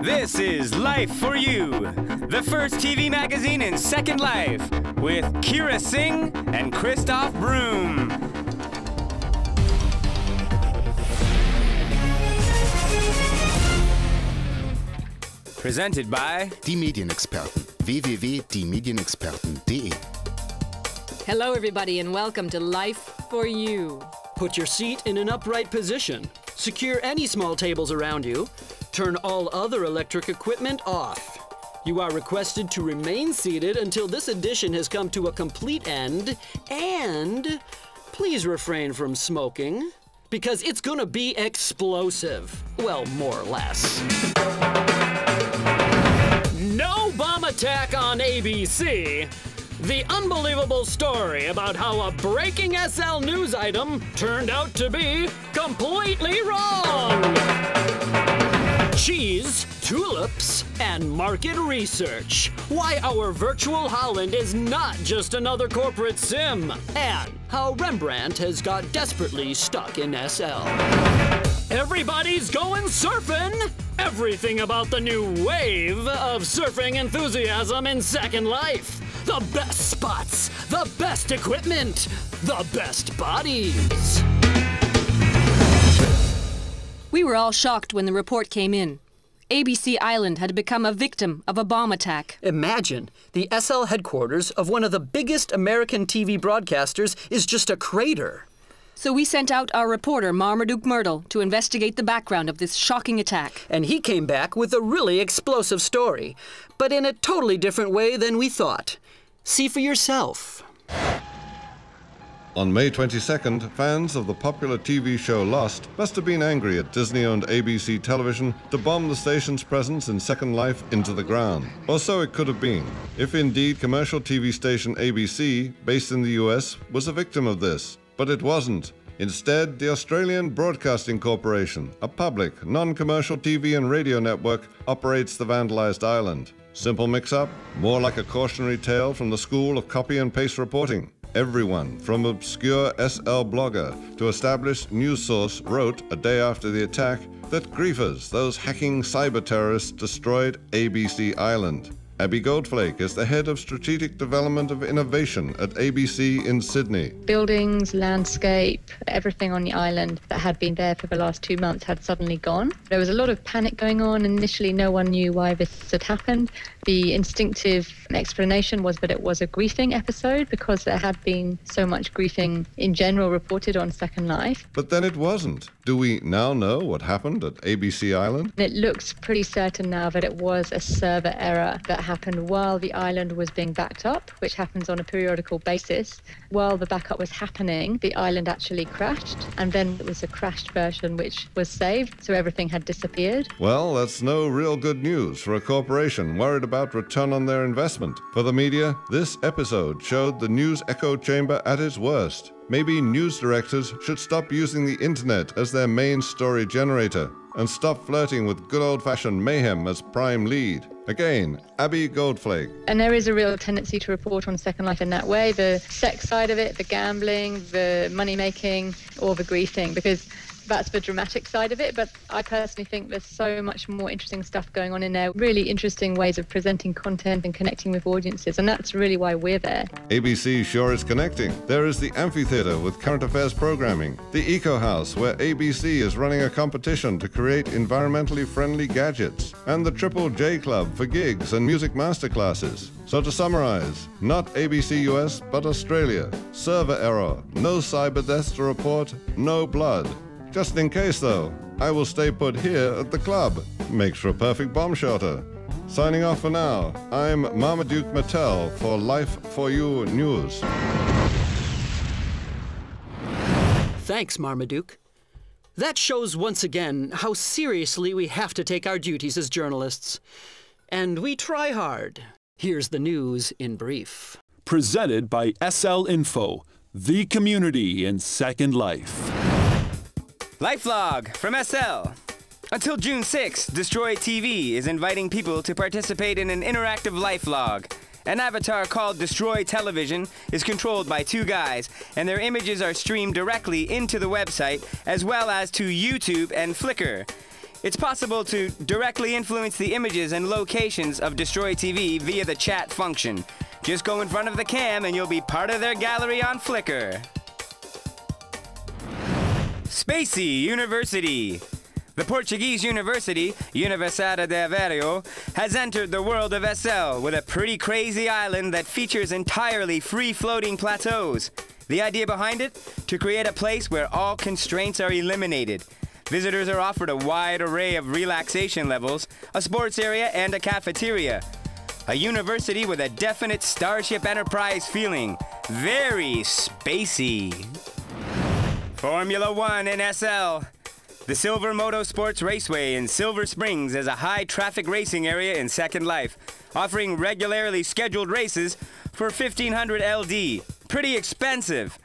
This is Life for You, the first TV magazine in Second Life, with Kira Singh and Christoph Broom. Presented by Die Medienexperten. www.diemedienexperten.de. Hello everybody and welcome to Life for You. Put your seat in an upright position. Secure any small tables around you. Turn all other electric equipment off. You are requested to remain seated until this edition has come to a complete end. And please refrain from smoking, because it's gonna be explosive. Well, more or less. No bomb attack on ABC. The unbelievable story about how a breaking SL news item turned out to be completely wrong. Cheese, tulips, and market research. Why our virtual Holland is not just another corporate sim. And how Rembrandt has got desperately stuck in SL. Everybody's going surfing! Everything about the new wave of surfing enthusiasm in Second Life. The best spots, the best equipment, the best bodies. We were all shocked when the report came in. ABC Island had become a victim of a bomb attack. Imagine, the SL headquarters of one of the biggest American TV broadcasters is just a crater. So we sent out our reporter, Marmaduke Myrtle, to investigate the background of this shocking attack. And he came back with a really explosive story, but in a totally different way than we thought. See for yourself. On May 22nd, fans of the popular TV show Lost must have been angry at Disney-owned ABC Television to bomb the station's presence in Second Life into the ground. Or so it could have been, if indeed commercial TV station ABC, based in the US, was a victim of this. But it wasn't. Instead, the Australian Broadcasting Corporation, a public, non-commercial TV and radio network, operates the vandalized island. Simple mix-up? More like a cautionary tale from the school of copy and paste reporting. Everyone, from obscure SL blogger to established news source, wrote, a day after the attack, that griefers, those hacking cyber terrorists, destroyed ABC Island. Abby Goldflake is the head of Strategic Development of Innovation at ABC in Sydney. Buildings, landscape, everything on the island that had been there for the last 2 months had suddenly gone. There was a lot of panic going on. Initially, no one knew why this had happened. The instinctive explanation was that it was a griefing episode because there had been so much griefing in general reported on Second Life. But then it wasn't. Do we now know what happened at ABC Island? It looks pretty certain now that it was a server error that happened while the island was being backed up, which happens on a periodical basis. While the backup was happening, the island actually crashed, and then it was a crashed version which was saved, so everything had disappeared. Well, that's no real good news for a corporation worried about return on their investment. For the media, this episode showed the news echo chamber at its worst. Maybe news directors should stop using the internet as their main story generator and stop flirting with good old-fashioned mayhem as prime lead. Again, Abby Goldflake. And there is a real tendency to report on Second Life in that way, the sex side of it, the gambling, the money-making, or the griefing, because that's the dramatic side of it. But I personally think there's so much more interesting stuff going on in there, really interesting ways of presenting content and connecting with audiences, and that's really why we're there. ABC sure is connecting. There is the Amphitheatre with current affairs programming, the Eco House where ABC is running a competition to create environmentally friendly gadgets, and the Triple J Club for gigs and music masterclasses. So to summarize, not ABC US but Australia. Server error, no cyber deaths to report, no blood. Just in case, though, I will stay put here at the club. Makes for a perfect bomb shelter. Signing off for now, I'm Marmaduke Myrtle for Life for You News. Thanks, Marmaduke. That shows once again how seriously we have to take our duties as journalists. And we try hard. Here's the news in brief. Presented by SL Info, the community in Second Life. Lifelog from SL. Until June 6th, Destroy TV is inviting people to participate in an interactive lifelog. An avatar called Destroy Television is controlled by two guys, and their images are streamed directly into the website, as well as to YouTube and Flickr. It's possible to directly influence the images and locations of Destroy TV via the chat function. Just go in front of the cam and you'll be part of their gallery on Flickr. Spacey University. The Portuguese university, Universidade de Aveiro, has entered the world of SL with a pretty crazy island that features entirely free-floating plateaus. The idea behind it? To create a place where all constraints are eliminated. Visitors are offered a wide array of relaxation levels, a sports area, and a cafeteria. A university with a definite Starship Enterprise feeling. Very spacey. Formula One in SL. The Silver Motorsports Raceway in Silver Springs is a high-traffic racing area in Second Life, offering regularly scheduled races for 1,500 LD. Pretty expensive.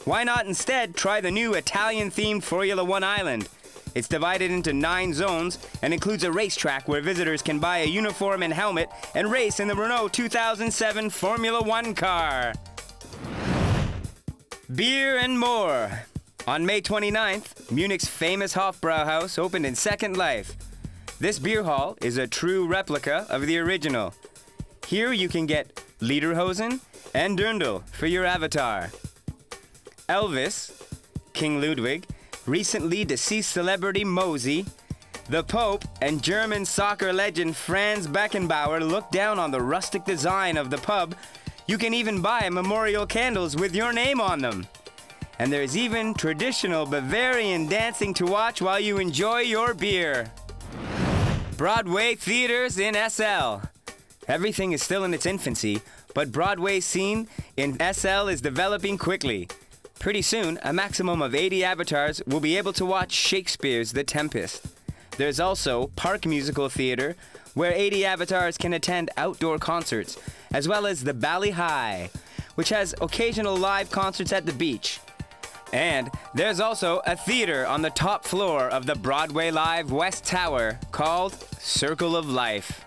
Why not instead try the new Italian-themed Formula One Island? It's divided into 9 zones and includes a racetrack where visitors can buy a uniform and helmet and race in the Renault 2007 Formula One car. Beer and more. On May 29th, Munich's famous Hofbrauhaus opened in Second Life. This beer hall is a true replica of the original. Here you can get Lederhosen and Dirndl for your avatar. Elvis, King Ludwig, recently deceased celebrity Mosey, the Pope, and German soccer legend Franz Beckenbauer look down on the rustic design of the pub. You can even buy memorial candles with your name on them. And there's even traditional Bavarian dancing to watch while you enjoy your beer. Broadway theaters in SL. Everything is still in its infancy, but Broadway's scene in SL is developing quickly. Pretty soon, a maximum of 80 avatars will be able to watch Shakespeare's The Tempest. There's also Park Musical Theater, where 80 avatars can attend outdoor concerts, as well as the Bali High, which has occasional live concerts at the beach. And there's also a theater on the top floor of the Broadway Live West Tower called Circle of Life.